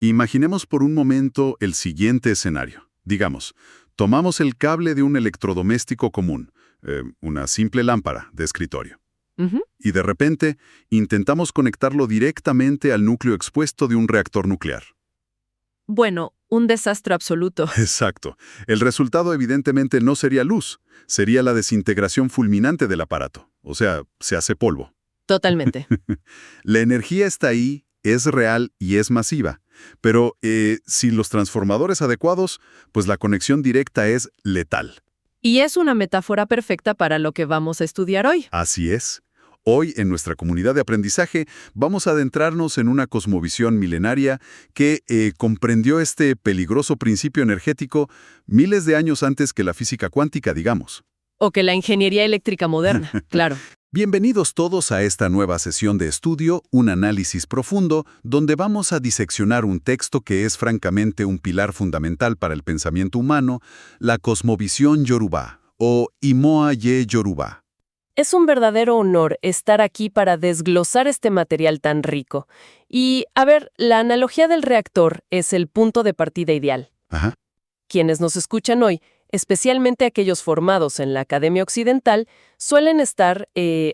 Imaginemos por un momento el siguiente escenario. Digamos, tomamos el cable de un electrodoméstico común, una simple lámpara de escritorio, Ujú. y de repente intentamos conectarlo directamente al núcleo expuesto de un reactor nuclear. Bueno, un desastre absoluto. Exacto. El resultado evidentemente no sería luz, sería la desintegración fulminante del aparato. O sea, se hace polvo. Totalmente. La energía está ahí, es real y es masiva. Pero sin los transformadores adecuados, pues la conexión directa es letal. Y es una metáfora perfecta para lo que vamos a estudiar hoy. Así es. Hoy, en nuestra comunidad de aprendizaje, vamos a adentrarnos en una cosmovisión milenaria que comprendió este peligroso principio energético miles de años antes que la física cuántica, digamos. O que la ingeniería eléctrica moderna, claro. Bienvenidos todos a esta nueva sesión de estudio, un análisis profundo, donde vamos a diseccionar un texto que es francamente un pilar fundamental para el pensamiento humano, la cosmovisión Yoruba, o Imoa Ye Yoruba. Es un verdadero honor estar aquí para desglosar este material tan rico. Y, a ver, la analogía del reactor es el punto de partida ideal. Ajá. Quienes nos escuchan hoy, especialmente aquellos formados en la Academia Occidental, suelen estar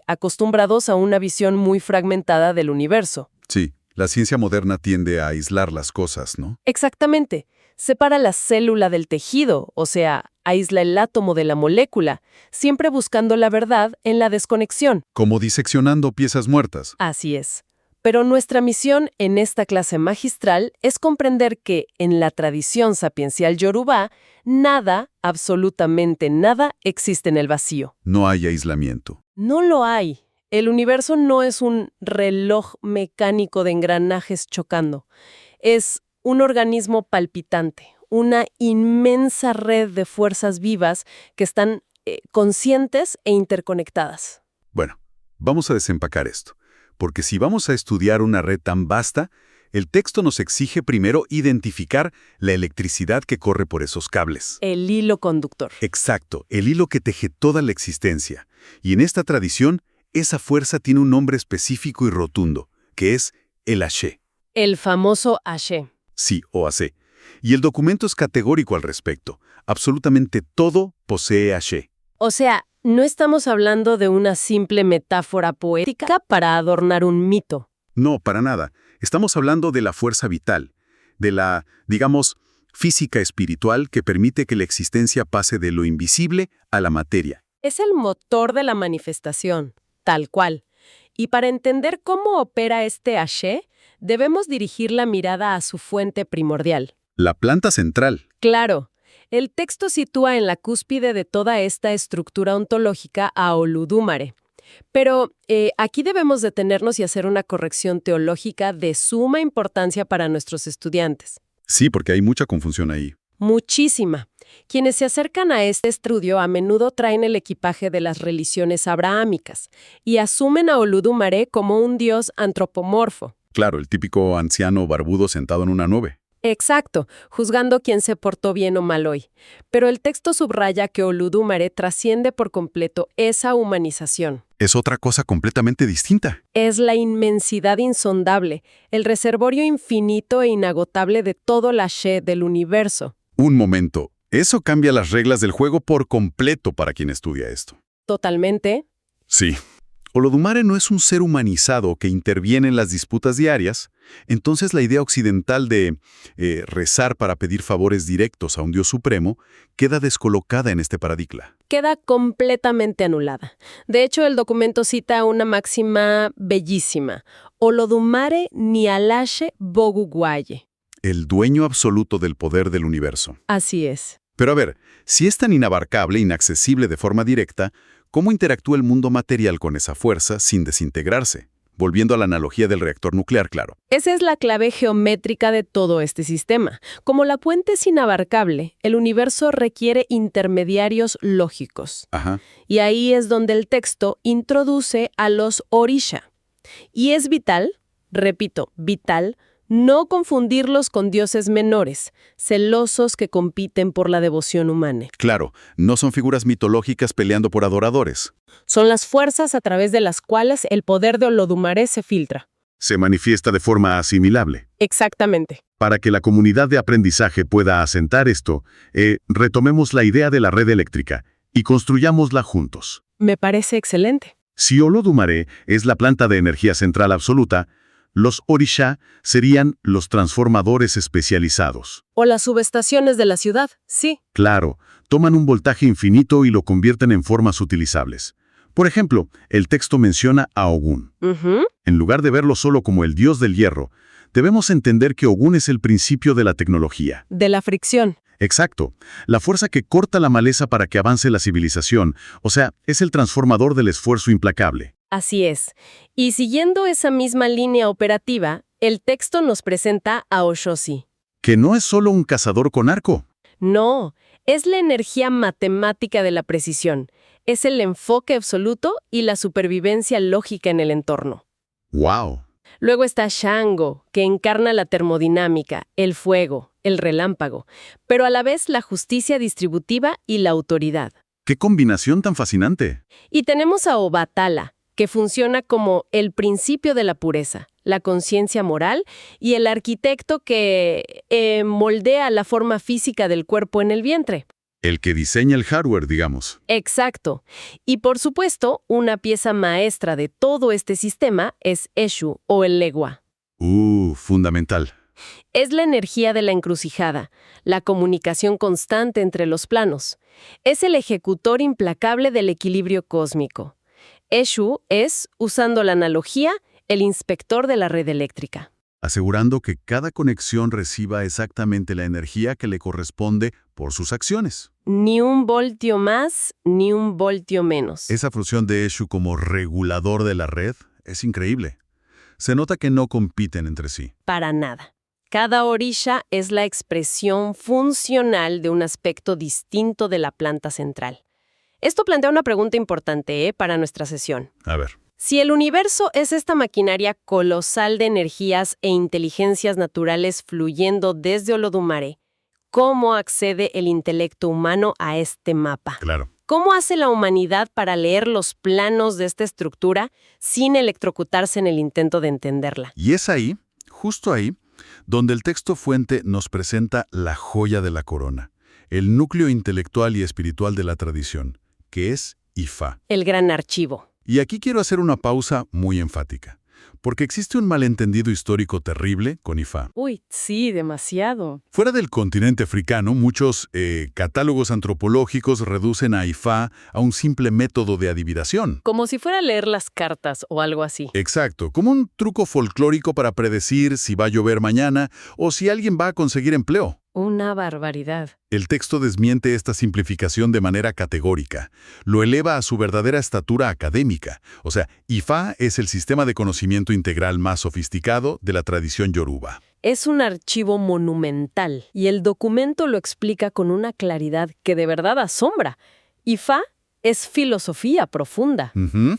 acostumbrados a una visión muy fragmentada del universo. Sí, la ciencia moderna tiende a aislar las cosas, ¿no? Exactamente. Separa la célula del tejido, o sea, aísla el átomo de la molécula, siempre buscando la verdad en la desconexión. Como diseccionando piezas muertas. Así es. Pero nuestra misión en esta clase magistral es comprender que, en la tradición sapiencial yorubá, nada, absolutamente nada, existe en el vacío. No hay aislamiento. No lo hay. El universo no es un reloj mecánico de engranajes chocando. Es un organismo palpitante, una inmensa red de fuerzas vivas que están conscientes e interconectadas. Bueno, vamos a desempacar esto. Porque si vamos a estudiar una red tan vasta, el texto nos exige primero identificar la electricidad que corre por esos cables. El hilo conductor. Exacto, el hilo que teje toda la existencia. Y en esta tradición, esa fuerza tiene un nombre específico y rotundo, que es el Ashe. El famoso Ashe. Sí, o Ashe. Y el documento es categórico al respecto. Absolutamente todo posee Ashe. O sea, no estamos hablando de una simple metáfora poética para adornar un mito. No, para nada. Estamos hablando de la fuerza vital, de la, digamos, física espiritual que permite que la existencia pase de lo invisible a la materia. Es el motor de la manifestación, tal cual. Y para entender cómo opera este Ashe, debemos dirigir la mirada a su fuente primordial. La planta central. Claro, el texto sitúa en la cúspide de toda esta estructura ontológica a Oludumare. Pero aquí debemos detenernos y hacer una corrección teológica de suma importancia para nuestros estudiantes. Sí, porque hay mucha confusión ahí. Muchísima. Quienes se acercan a este estudio a menudo traen el equipaje de las religiones abrahámicas y asumen a Oludumare como un dios antropomorfo. Claro, el típico anciano barbudo sentado en una nube. Exacto, juzgando quién se portó bien o mal hoy. Pero el texto subraya que Oludumare trasciende por completo esa humanización. Es otra cosa completamente distinta. Es la inmensidad insondable, el reservorio infinito e inagotable de todo el Ashe del universo. Un momento. Eso cambia las reglas del juego por completo para quien estudia esto. Totalmente. Sí. Olodumare no es un ser humanizado que interviene en las disputas diarias, entonces la idea occidental de rezar para pedir favores directos a un Dios supremo queda descolocada en este paradigma. Queda completamente anulada. De hecho, el documento cita una máxima bellísima. Olodumare nialashe boguguaye. El dueño absoluto del poder del universo. Así es. Pero a ver, si es tan inabarcable, inaccesible de forma directa, ¿cómo interactúa el mundo material con esa fuerza sin desintegrarse? Volviendo a la analogía del reactor nuclear, claro. Esa es la clave geométrica de todo este sistema. Como la puente es inabarcable, el universo requiere intermediarios lógicos. Ajá. Y ahí es donde el texto introduce a los orisha. Y es vital, repito, vital, no confundirlos con dioses menores, celosos que compiten por la devoción humana. Claro, no son figuras mitológicas peleando por adoradores. Son las fuerzas a través de las cuales el poder de Olodumare se filtra. Se manifiesta de forma asimilable. Exactamente. Para que la comunidad de aprendizaje pueda asentar esto, retomemos la idea de la red eléctrica y construyámosla juntos. Me parece excelente. Si Olodumare es la planta de energía central absoluta, los Orisha serían los transformadores especializados. O las subestaciones de la ciudad, sí. Claro, toman un voltaje infinito y lo convierten en formas utilizables. Por ejemplo, el texto menciona a Ogún. En lugar de verlo solo como el dios del hierro, debemos entender que Ogún es el principio de la tecnología. De la fricción. Exacto. La fuerza que corta la maleza para que avance la civilización, o sea, es el transformador del esfuerzo implacable. Así es. Y siguiendo esa misma línea operativa, el texto nos presenta a Oshosi. Que no es solo un cazador con arco. No, es la energía matemática de la precisión. Es el enfoque absoluto y la supervivencia lógica en el entorno. ¡Wow! Luego está Shango, que encarna la termodinámica, el fuego, el relámpago, pero a la vez la justicia distributiva y la autoridad. ¡Qué combinación tan fascinante! Y tenemos a Obatala, que funciona como el principio de la pureza, la conciencia moral y el arquitecto que moldea la forma física del cuerpo en el vientre. El que diseña el hardware, digamos. Exacto. Y por supuesto, una pieza maestra de todo este sistema es Eshu o el Legua. Fundamental. Es la energía de la encrucijada, la comunicación constante entre los planos. Es el ejecutor implacable del equilibrio cósmico. Eshu es, usando la analogía, el inspector de la red eléctrica. Asegurando que cada conexión reciba exactamente la energía que le corresponde por sus acciones. Ni un voltio más, ni un voltio menos. Esa función de Eshu como regulador de la red es increíble. Se nota que no compiten entre sí. Para nada. Cada orisha es la expresión funcional de un aspecto distinto de la planta central. Esto plantea una pregunta importante, para nuestra sesión. A ver. Si el universo es esta maquinaria colosal de energías e inteligencias naturales fluyendo desde Olodumare, ¿cómo accede el intelecto humano a este mapa? Claro. ¿Cómo hace la humanidad para leer los planos de esta estructura sin electrocutarse en el intento de entenderla? Y es ahí, justo ahí, donde el texto fuente nos presenta la joya de la corona, el núcleo intelectual y espiritual de la tradición, que es Ifá. El gran archivo. Y aquí quiero hacer una pausa muy enfática, porque existe un malentendido histórico terrible con Ifá. Uy, sí, demasiado. Fuera del continente africano, muchos catálogos antropológicos reducen a Ifá a un simple método de adivinación. Como si fuera a leer las cartas o algo así. Exacto, como un truco folclórico para predecir si va a llover mañana o si alguien va a conseguir empleo. Una barbaridad. El texto desmiente esta simplificación de manera categórica. Lo eleva a su verdadera estatura académica. O sea, Ifá es el sistema de conocimiento integral más sofisticado de la tradición yoruba. Es un archivo monumental y el documento lo explica con una claridad que de verdad asombra. Ifá es filosofía profunda,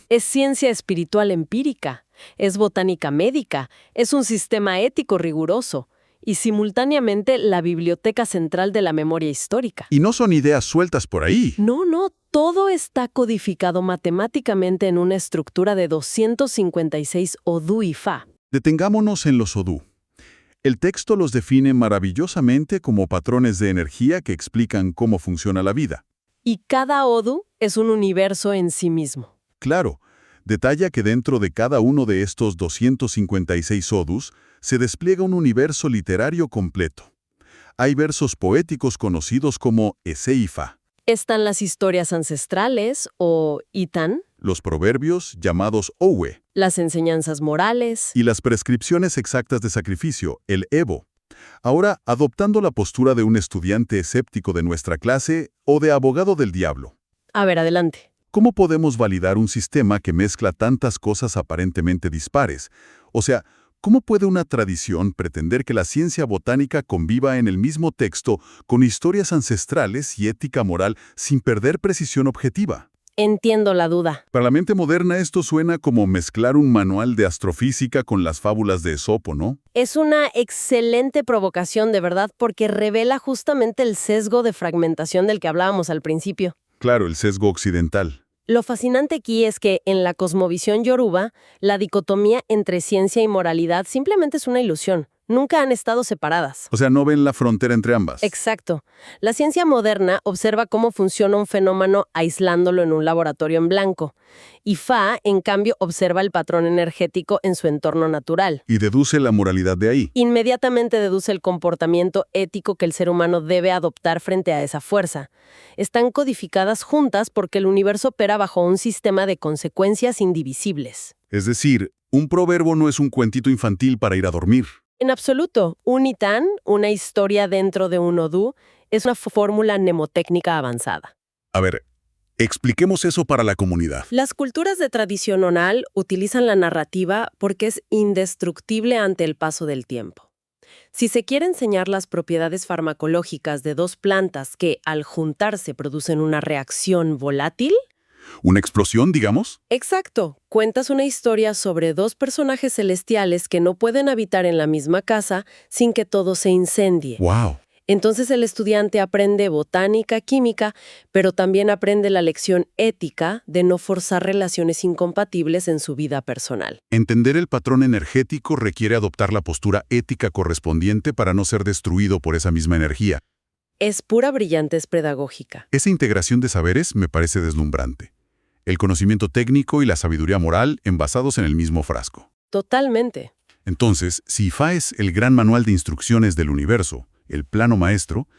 es ciencia espiritual empírica, es botánica médica, es un sistema ético riguroso y simultáneamente la biblioteca central de la memoria histórica. Y no son ideas sueltas por ahí. No, todo está codificado matemáticamente en una estructura de 256 Odu Ifá. Detengámonos en los Odú. El texto los define maravillosamente como patrones de energía que explican cómo funciona la vida. Y cada Odu es un universo en sí mismo. Claro, detalla que dentro de cada uno de estos 256 Odus se despliega un universo literario completo. Hay versos poéticos conocidos como Ese-Ifá. Están las historias ancestrales, o Itan, Los proverbios, llamados Owe. las enseñanzas morales. Y las prescripciones exactas de sacrificio, el Evo. Ahora, adoptando la postura de un estudiante escéptico de nuestra clase o de abogado del diablo. A ver, adelante. ¿Cómo podemos validar un sistema que mezcla tantas cosas aparentemente dispares? O sea, ¿cómo puede una tradición pretender que la ciencia botánica conviva en el mismo texto con historias ancestrales y ética moral sin perder precisión objetiva? Entiendo la duda. Para la mente moderna esto suena como mezclar un manual de astrofísica con las fábulas de Esopo, ¿no? Es una excelente provocación, de verdad, porque revela justamente el sesgo de fragmentación del que hablábamos al principio. Claro, el sesgo occidental. Lo fascinante aquí es que en la cosmovisión yoruba, la dicotomía entre ciencia y moralidad simplemente es una ilusión. Nunca han estado separadas. O sea, no ven la frontera entre ambas. Exacto. La ciencia moderna observa cómo funciona un fenómeno aislándolo en un laboratorio en blanco. Ifá, en cambio, observa el patrón energético en su entorno natural. Y deduce la moralidad de ahí. Inmediatamente deduce el comportamiento ético que el ser humano debe adoptar frente a esa fuerza. Están codificadas juntas porque el universo opera bajo un sistema de consecuencias indivisibles. Es decir, un proverbio no es un cuentito infantil para ir a dormir. En absoluto, un Itán, una historia dentro de un Odú, es una fórmula mnemotécnica avanzada. A ver, expliquemos eso para la comunidad. Las culturas de tradición oral utilizan la narrativa porque es indestructible ante el paso del tiempo. Si se quiere enseñar las propiedades farmacológicas de dos plantas que, al juntarse, producen una reacción volátil. ¿Una explosión, digamos? Exacto. Cuentas una historia sobre dos personajes celestiales que no pueden habitar en la misma casa sin que todo se incendie. ¡Wow! Entonces el estudiante aprende botánica, química, pero también aprende la lección ética de no forzar relaciones incompatibles en su vida personal. Entender el patrón energético requiere adoptar la postura ética correspondiente para no ser destruido por esa misma energía. Es pura brillantez pedagógica. Esa integración de saberes me parece deslumbrante. El conocimiento técnico y la sabiduría moral envasados en el mismo frasco. Totalmente. Entonces, si Ifá es el gran manual de instrucciones del universo, el plano maestro,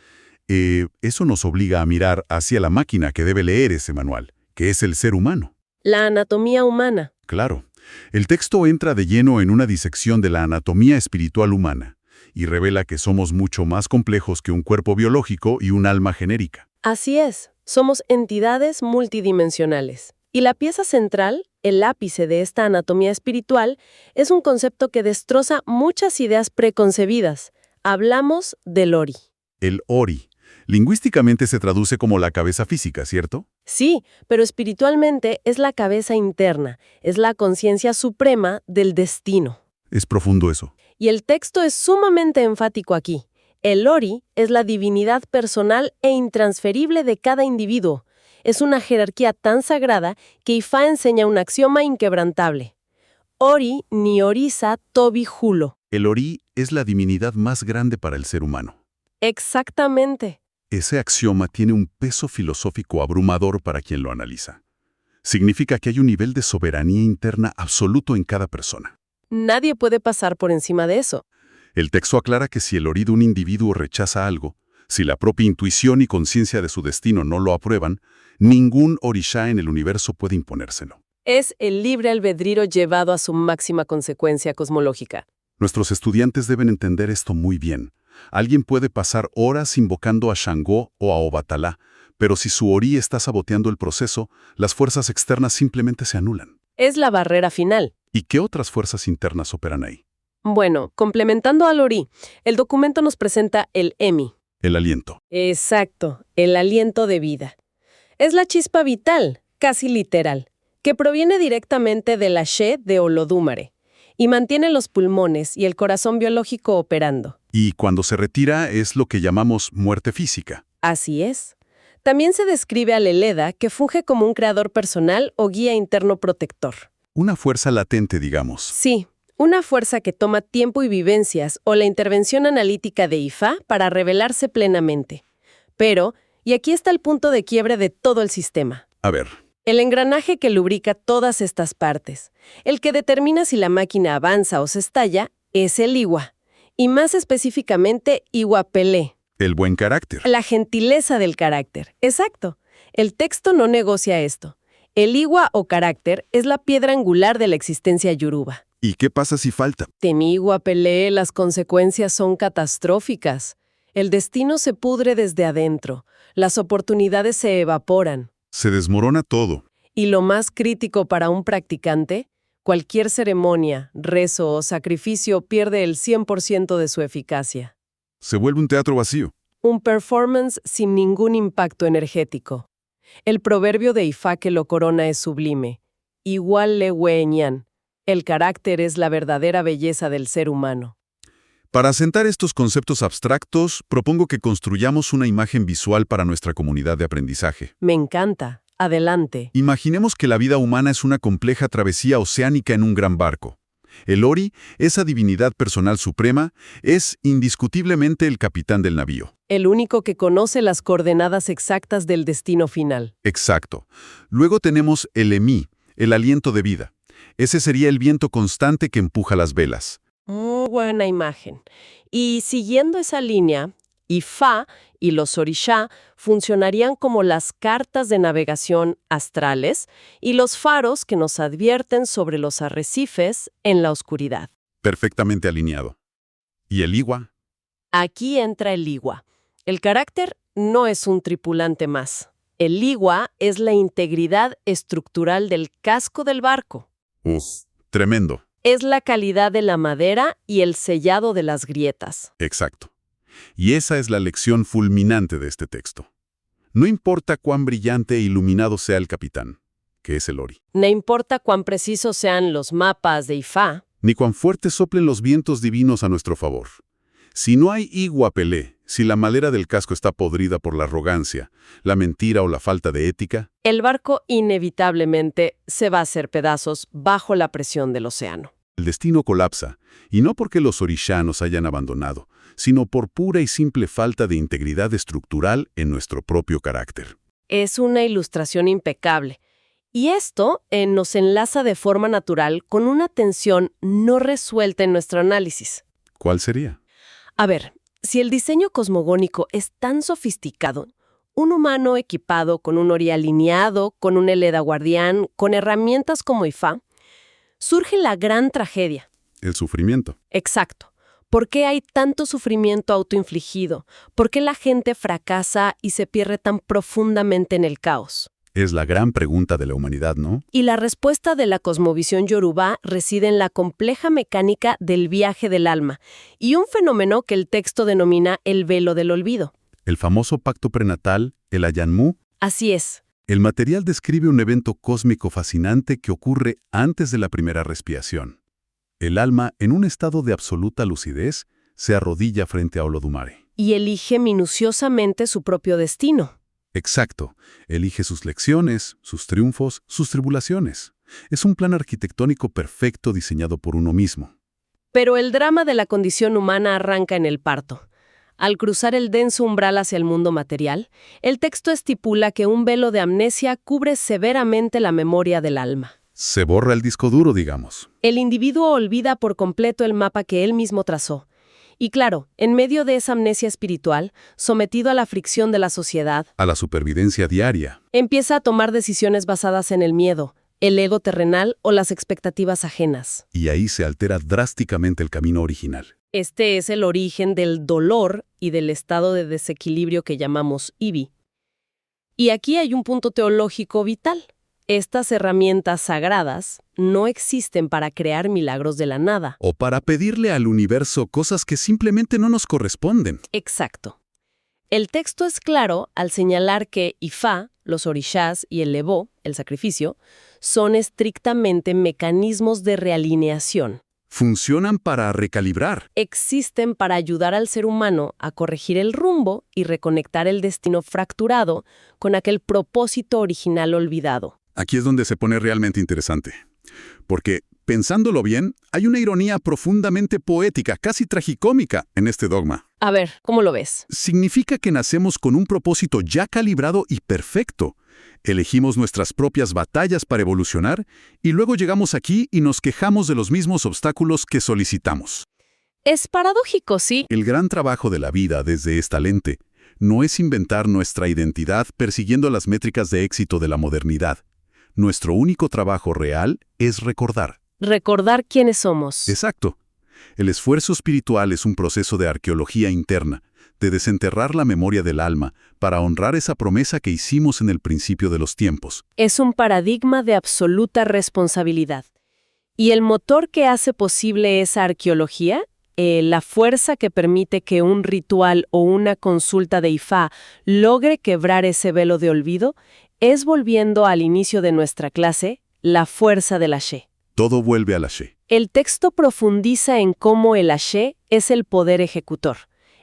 eso nos obliga a mirar hacia la máquina que debe leer ese manual, que es el ser humano. La anatomía humana. Claro, el texto entra de lleno en una disección de la anatomía espiritual humana y revela que somos mucho más complejos que un cuerpo biológico y un alma genérica. Así es, somos entidades multidimensionales. Y la pieza central, el ápice de esta anatomía espiritual, es un concepto que destroza muchas ideas preconcebidas. Hablamos del Ori. El Ori. Lingüísticamente se traduce como la cabeza física, ¿cierto? Sí, pero espiritualmente es la cabeza interna, es la conciencia suprema del destino. Es profundo eso. Y el texto es sumamente enfático aquí. El Ori es la divinidad personal e intransferible de cada individuo. Es una jerarquía tan sagrada que Ifá enseña un axioma inquebrantable. Ori ni Orisa tobi julo. El Ori es la divinidad más grande para el ser humano. Exactamente. Ese axioma tiene un peso filosófico abrumador para quien lo analiza. Significa que hay un nivel de soberanía interna absoluto en cada persona. Nadie puede pasar por encima de eso. El texto aclara que si el Ori de un individuo rechaza algo, si la propia intuición y conciencia de su destino no lo aprueban, ningún Orisha en el universo puede imponérselo. Es el libre albedrío llevado a su máxima consecuencia cosmológica. Nuestros estudiantes deben entender esto muy bien. Alguien puede pasar horas invocando a Shango o a Obatalá, pero si su Ori está saboteando el proceso, las fuerzas externas simplemente se anulan. Es la barrera final. ¿Y qué otras fuerzas internas operan ahí? Bueno, complementando al Ori, el documento nos presenta el Emi. El aliento. Exacto, el aliento de vida. Es la chispa vital, casi literal, que proviene directamente de la She de Olodumare y mantiene los pulmones y el corazón biológico operando. Y cuando se retira es lo que llamamos muerte física. Así es. También se describe al Eleda, que funge como un creador personal o guía interno protector. Una fuerza latente, digamos. Sí, una fuerza que toma tiempo y vivencias o la intervención analítica de Ifá para revelarse plenamente. Pero, y aquí está el punto de quiebre de todo el sistema. A ver. El engranaje que lubrica todas estas partes, el que determina si la máquina avanza o se estalla, es el Iwa. Y más específicamente, Iwapelé. El buen carácter. La gentileza del carácter. Exacto. El texto no negocia esto. El Iwa o carácter es la piedra angular de la existencia yoruba. ¿Y qué pasa si falta? Temi Iwapelé, las consecuencias son catastróficas. El destino se pudre desde adentro. Las oportunidades se evaporan. Se desmorona todo. Y lo más crítico para un practicante, cualquier ceremonia, rezo o sacrificio pierde el 100% de su eficacia. Se vuelve un teatro vacío. Un performance sin ningún impacto energético. El proverbio de Ifá que lo corona es sublime. Igual le hueñan. El carácter es la verdadera belleza del ser humano. Para asentar estos conceptos abstractos, propongo que construyamos una imagen visual para nuestra comunidad de aprendizaje. Me encanta. Adelante. Imaginemos que la vida humana es una compleja travesía oceánica en un gran barco. El Ori, esa divinidad personal suprema, es indiscutiblemente el capitán del navío. El único que conoce las coordenadas exactas del destino final. Exacto. Luego tenemos el Emi, el aliento de vida. Ese sería el viento constante que empuja las velas. Muy buena imagen. Y siguiendo esa línea, Ifá y los Orisha funcionarían como las cartas de navegación astrales y los faros que nos advierten sobre los arrecifes en la oscuridad. Perfectamente alineado. ¿Y el Iwa? Aquí entra el Iwa. El carácter no es un tripulante más. El Iwa es la integridad estructural del casco del barco. Tremendo. Es la calidad de la madera y el sellado de las grietas. Exacto. Y esa es la lección fulminante de este texto. No importa cuán brillante e iluminado sea el capitán, que es el Ori, No importa cuán precisos sean los mapas de Ifá, ni cuán fuertes soplen los vientos divinos a nuestro favor. Si no hay Iwa Pelé, si la madera del casco está podrida por la arrogancia, la mentira o la falta de ética, el barco inevitablemente se va a hacer pedazos bajo la presión del océano. el destino colapsa, y no porque los Orisha nos hayan abandonado, sino por pura y simple falta de integridad estructural en nuestro propio carácter. Es una ilustración impecable. Y esto nos enlaza de forma natural con una tensión no resuelta en nuestro análisis. ¿Cuál sería? A ver, si el diseño cosmogónico es tan sofisticado, un humano equipado con un Ori alineado, con un Eleda guardián, con herramientas como Ifá, surge la gran tragedia. El sufrimiento. Exacto. ¿Por qué hay tanto sufrimiento autoinfligido? ¿Por qué la gente fracasa y se pierde tan profundamente en el caos? Es la gran pregunta de la humanidad, ¿no? Y la respuesta de la cosmovisión yorubá reside en la compleja mecánica del viaje del alma y un fenómeno que el texto denomina el velo del olvido. El famoso pacto prenatal, el Ayanmu. Así es. El material describe un evento cósmico fascinante que ocurre antes de la primera respiración. El alma, en un estado de absoluta lucidez, se arrodilla frente a Olodumare. Y elige minuciosamente su propio destino. Exacto. Elige sus lecciones, sus triunfos, sus tribulaciones. Es un plan arquitectónico perfecto diseñado por uno mismo. Pero el drama de la condición humana arranca en el parto. Al cruzar el denso umbral hacia el mundo material, el texto estipula que un velo de amnesia cubre severamente la memoria del alma. Se borra el disco duro, digamos. El individuo olvida por completo el mapa que él mismo trazó. Y claro, en medio de esa amnesia espiritual, sometido a la fricción de la sociedad, A la supervivencia diaria. empieza a tomar decisiones basadas en el miedo, el ego terrenal o las expectativas ajenas. Y ahí se altera drásticamente el camino original. Este es el origen del dolor y del estado de desequilibrio que llamamos Ibi. Y aquí hay un punto teológico vital. Estas herramientas sagradas no existen para crear milagros de la nada. O para pedirle al universo cosas que simplemente no nos corresponden. Exacto. El texto es claro al señalar que Ifá, los orishas y el Levó, el sacrificio, son estrictamente mecanismos de realineación. Funcionan para recalibrar. Existen para ayudar al ser humano a corregir el rumbo y reconectar el destino fracturado con aquel propósito original olvidado. Aquí es donde se pone realmente interesante. Porque, pensándolo bien, hay una ironía profundamente poética, casi tragicómica, en este dogma. A ver, ¿cómo lo ves? Significa que nacemos con un propósito ya calibrado y perfecto. Elegimos nuestras propias batallas para evolucionar y luego llegamos aquí y nos quejamos de los mismos obstáculos que solicitamos. Es paradójico, sí. El gran trabajo de la vida desde esta lente no es inventar nuestra identidad persiguiendo las métricas de éxito de la modernidad. Nuestro único trabajo real es recordar. Recordar quiénes somos. Exacto. El esfuerzo espiritual es un proceso de arqueología interna, de desenterrar la memoria del alma para honrar esa promesa que hicimos en el principio de los tiempos. Es un paradigma de absoluta responsabilidad. ¿Y el motor que hace posible esa arqueología? La fuerza que permite que un ritual o una consulta de Ifá logre quebrar ese velo de olvido, es, volviendo al inicio de nuestra clase, la fuerza del Ashe. Todo vuelve al Ashe. El texto profundiza en cómo el Ashe es el poder ejecutor.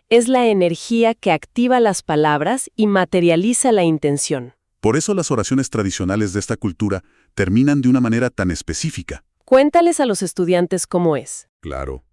Es la energía que activa las palabras y materializa la intención. Por eso las oraciones tradicionales de esta cultura terminan de una manera tan específica. Cuéntales a los estudiantes cómo es. Claro.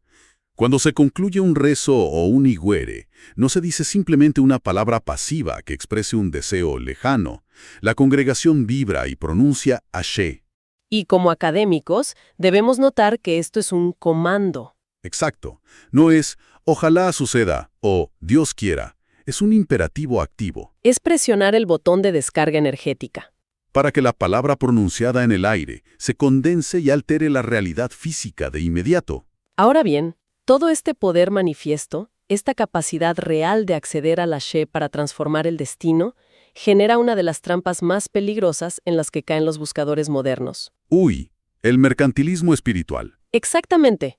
Cuando se concluye un rezo o un higuere, no se dice simplemente una palabra pasiva que exprese un deseo lejano. La congregación vibra y pronuncia Ashe. Y como académicos, debemos notar que esto es un comando. Exacto. No es ojalá suceda o Dios quiera. Es un imperativo activo. Es presionar el botón de descarga energética. Para que la palabra pronunciada en el aire se condense y altere la realidad física de inmediato. Ahora bien, todo este poder manifiesto, esta capacidad real de acceder al Ashe para transformar el destino, genera una de las trampas más peligrosas en las que caen los buscadores modernos. Uy, el mercantilismo espiritual. Exactamente.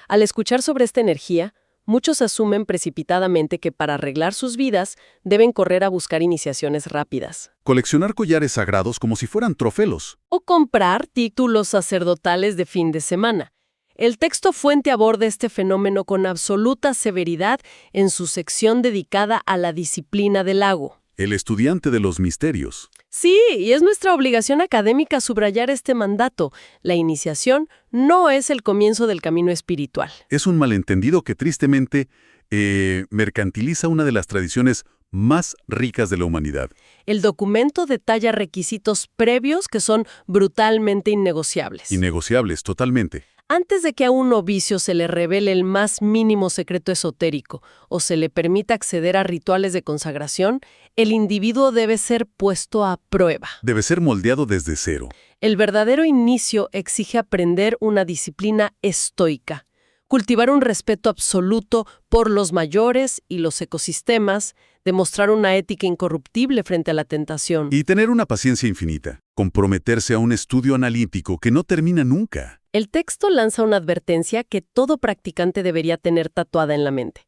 Al escuchar sobre esta energía, muchos asumen precipitadamente que para arreglar sus vidas deben correr a buscar iniciaciones rápidas. Coleccionar collares sagrados como si fueran trofeos. O comprar títulos sacerdotales de fin de semana. El texto fuente aborda este fenómeno con absoluta severidad en su sección dedicada a la disciplina del lago. El estudiante de los misterios. Sí, y es nuestra obligación académica subrayar este mandato. La iniciación no es el comienzo del camino espiritual. Es un malentendido que tristemente mercantiliza una de las tradiciones más ricas de la humanidad. El documento detalla requisitos previos que son brutalmente innegociables. Innegociables, totalmente. Antes de que a un novicio se le revele el más mínimo secreto esotérico o se le permita acceder a rituales de consagración, el individuo debe ser puesto a prueba. Debe ser moldeado desde cero. El verdadero inicio exige aprender una disciplina estoica, cultivar un respeto absoluto por los mayores y los ecosistemas, demostrar una ética incorruptible frente a la tentación. Y tener una paciencia infinita. Comprometerse a un estudio analítico que no termina nunca. El texto lanza una advertencia que todo practicante debería tener tatuada en la mente.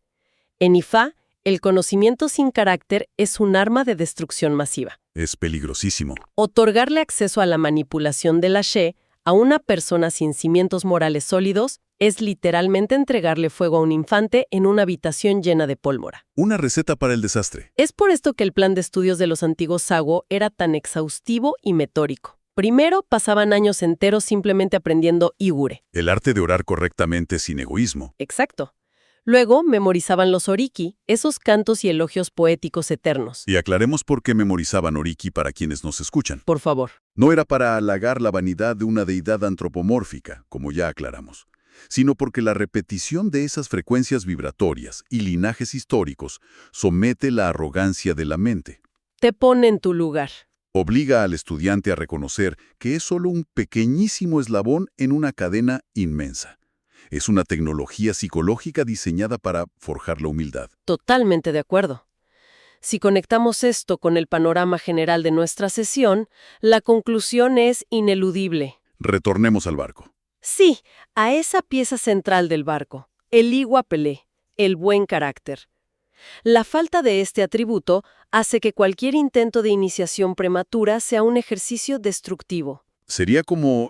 En Ifá, el conocimiento sin carácter es un arma de destrucción masiva. Es peligrosísimo. Otorgarle acceso a la manipulación del Ashe a una persona sin cimientos morales sólidos es literalmente entregarle fuego a un infante en una habitación llena de pólvora. Una receta para el desastre. Es por esto que el plan de estudios de los antiguos Sago era tan exhaustivo y metódico. Primero, pasaban años enteros simplemente aprendiendo higure. El arte de orar correctamente sin egoísmo. Exacto. Luego, memorizaban los oriki, esos cantos y elogios poéticos eternos. Y aclaremos por qué memorizaban oriki para quienes nos escuchan. Por favor. No era para halagar la vanidad de una deidad antropomórfica, como ya aclaramos, sino porque la repetición de esas frecuencias vibratorias y linajes históricos somete la arrogancia de la mente. Te pone en tu lugar. Obliga al estudiante a reconocer que es solo un pequeñísimo eslabón en una cadena inmensa. Es una tecnología psicológica diseñada para forjar la humildad. Totalmente de acuerdo. Si conectamos esto con el panorama general de nuestra sesión, la conclusión es ineludible. Retornemos al barco. Sí, a esa pieza central del barco, el iguapelé, el buen carácter. La falta de este atributo hace que cualquier intento de iniciación prematura sea un ejercicio destructivo. Sería como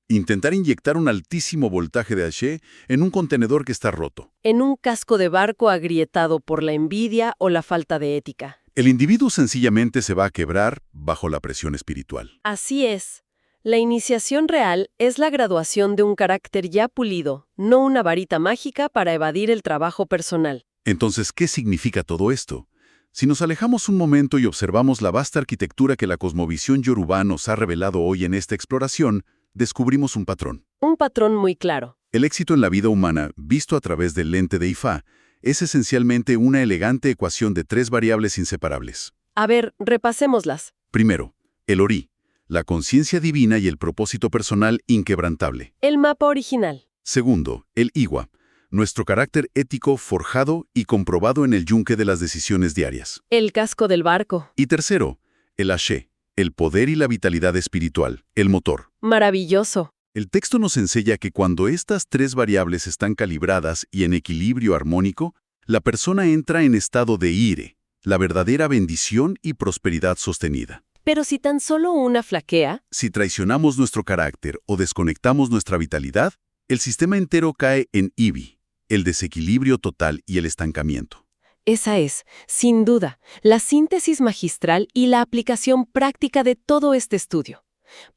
intentar inyectar un altísimo voltaje de Ashe en un contenedor que está roto. En un casco de barco agrietado por la envidia o la falta de ética. El individuo sencillamente se va a quebrar bajo la presión espiritual. Así es. La iniciación real es la graduación de un carácter ya pulido, no una varita mágica para evadir el trabajo personal. Entonces, ¿qué significa todo esto? Si nos alejamos un momento y observamos la vasta arquitectura que la cosmovisión yorubá nos ha revelado hoy en esta exploración, descubrimos un patrón. Un patrón muy claro. El éxito en la vida humana, visto a través del lente de Ifá, es esencialmente una elegante ecuación de 3 variables inseparables. A ver, repasémoslas. Primero, el Ori, la conciencia divina y el propósito personal inquebrantable. El mapa original. Segundo, el Iwa, nuestro carácter ético forjado y comprobado en el yunque de las decisiones diarias. El casco del barco. Y tercero, el Ashe, el poder y la vitalidad espiritual, el motor. Maravilloso. El texto nos enseña que cuando estas 3 variables están calibradas y en equilibrio armónico, la persona entra en estado de ire, la verdadera bendición y prosperidad sostenida. Pero si tan solo una flaquea, Si traicionamos nuestro carácter o desconectamos nuestra vitalidad, el sistema entero cae en Ibi, el desequilibrio total y el estancamiento. Esa es, sin duda, la síntesis magistral y la aplicación práctica de todo este estudio.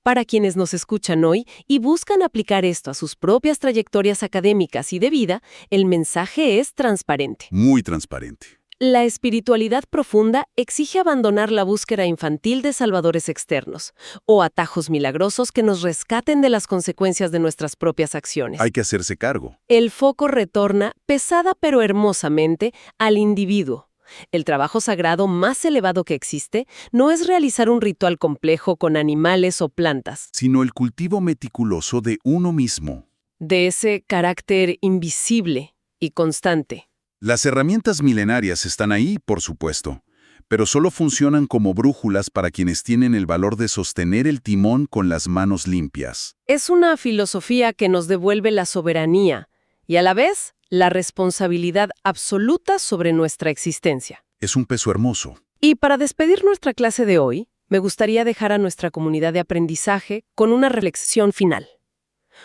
Para quienes nos escuchan hoy y buscan aplicar esto a sus propias trayectorias académicas y de vida, el mensaje es transparente. Muy transparente. La espiritualidad profunda exige abandonar la búsqueda infantil de salvadores externos o atajos milagrosos que nos rescaten de las consecuencias de nuestras propias acciones. Hay que hacerse cargo. El foco retorna, pesada pero hermosamente, al individuo. El trabajo sagrado más elevado que existe no es realizar un ritual complejo con animales o plantas, Sino el cultivo meticuloso de uno mismo. de ese carácter invisible y constante. Las herramientas milenarias están ahí, por supuesto, pero solo funcionan como brújulas para quienes tienen el valor de sostener el timón con las manos limpias. Es una filosofía que nos devuelve la soberanía y a la vez la responsabilidad absoluta sobre nuestra existencia. Es un peso hermoso. Y para despedir nuestra clase de hoy, me gustaría dejar a nuestra comunidad de aprendizaje con una reflexión final.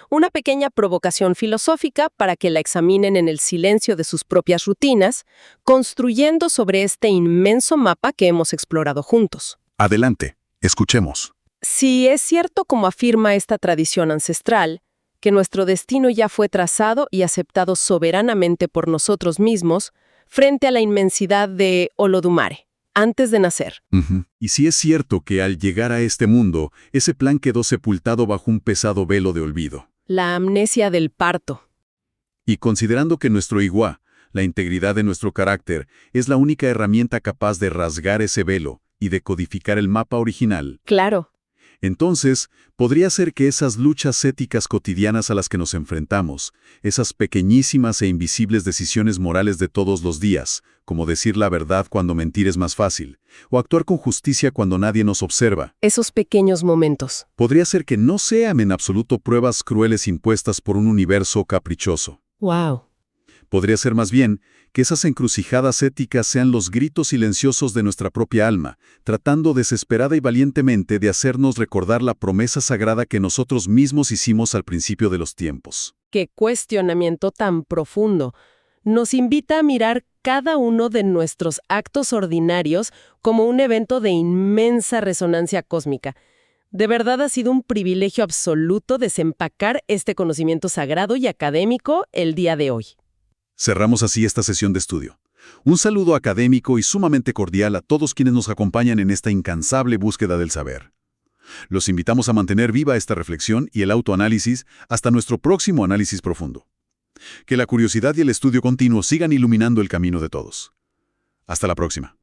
Una pequeña provocación filosófica para que la examinen en el silencio de sus propias rutinas, construyendo sobre este inmenso mapa que hemos explorado juntos. Adelante, escuchemos. Si es cierto, como afirma esta tradición ancestral, que nuestro destino ya fue trazado y aceptado soberanamente por nosotros mismos frente a la inmensidad de Olodumare, antes de nacer. Y si es cierto que al llegar a este mundo, ese plan quedó sepultado bajo un pesado velo de olvido. La amnesia del parto. Y considerando que nuestro Igua, la integridad de nuestro carácter, es la única herramienta capaz de rasgar ese velo y de codificar el mapa original, Claro. entonces podría ser que esas luchas éticas cotidianas a las que nos enfrentamos, esas pequeñísimas e invisibles decisiones morales de todos los días, como decir la verdad cuando mentir es más fácil, o actuar con justicia cuando nadie nos observa, Esos pequeños momentos. podría ser que no sean en absoluto pruebas crueles impuestas por un universo caprichoso. ¡Wow! Podría ser más bien que esas encrucijadas éticas sean los gritos silenciosos de nuestra propia alma, tratando desesperada y valientemente de hacernos recordar la promesa sagrada que nosotros mismos hicimos al principio de los tiempos. ¡Qué cuestionamiento tan profundo! Nos invita a mirar cada uno de nuestros actos ordinarios como un evento de inmensa resonancia cósmica. De verdad ha sido un privilegio absoluto desempacar este conocimiento sagrado y académico el día de hoy. Cerramos así esta sesión de estudio. Un saludo académico y sumamente cordial a todos quienes nos acompañan en esta incansable búsqueda del saber. Los invitamos a mantener viva esta reflexión y el autoanálisis hasta nuestro próximo análisis profundo. Que la curiosidad y el estudio continuo sigan iluminando el camino de todos. Hasta la próxima.